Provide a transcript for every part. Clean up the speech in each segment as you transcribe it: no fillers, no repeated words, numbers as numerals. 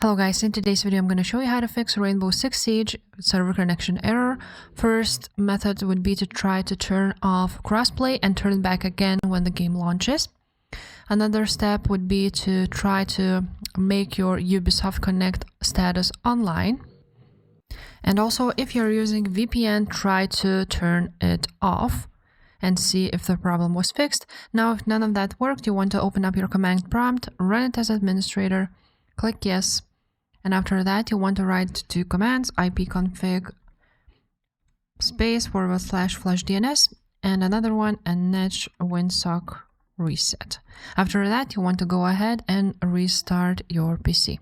Hello guys, in today's video I'm going to show you how to fix Rainbow Six Siege server connection error. First method would be to try to turn off crossplay and turn it back again when the game launches. Another step would be to try to make your Ubisoft Connect status online. And also, if you're using VPN, try to turn it off and see if the problem was fixed. Now, if none of that worked, you want to open up your command prompt, run it as administrator, click yes. And after that, you want to write two commands, ipconfig space //DNS, and another one, and netsh winsock reset. After that, you want to go ahead and restart your PC.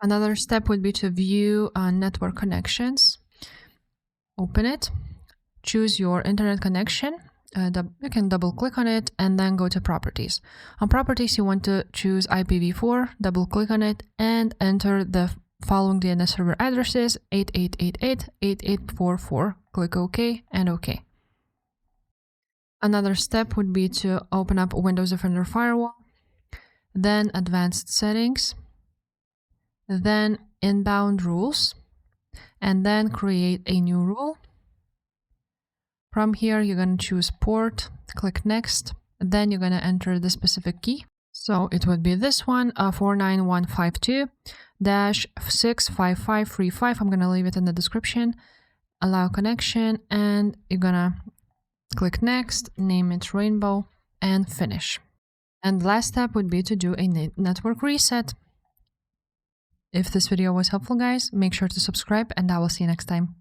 Another step would be to view network connections. Open it, choose your internet connection. You can double click on it and then go to properties. On properties, you want to choose IPv4, double click on it and enter the following DNS server addresses: 8888, 8844. Click OK and OK. Another step would be to open up Windows Defender Firewall, then Advanced Settings, then Inbound Rules, and then create a new rule. From here, you're going to choose port, click next, then you're going to enter the specific key. So it would be this one, 49152-65535. I'm going to leave it in the description. Allow connection, and you're going to click next, name it Rainbow, and finish. And the last step would be to do a network reset. If this video was helpful, guys, make sure to subscribe, and I will see you next time.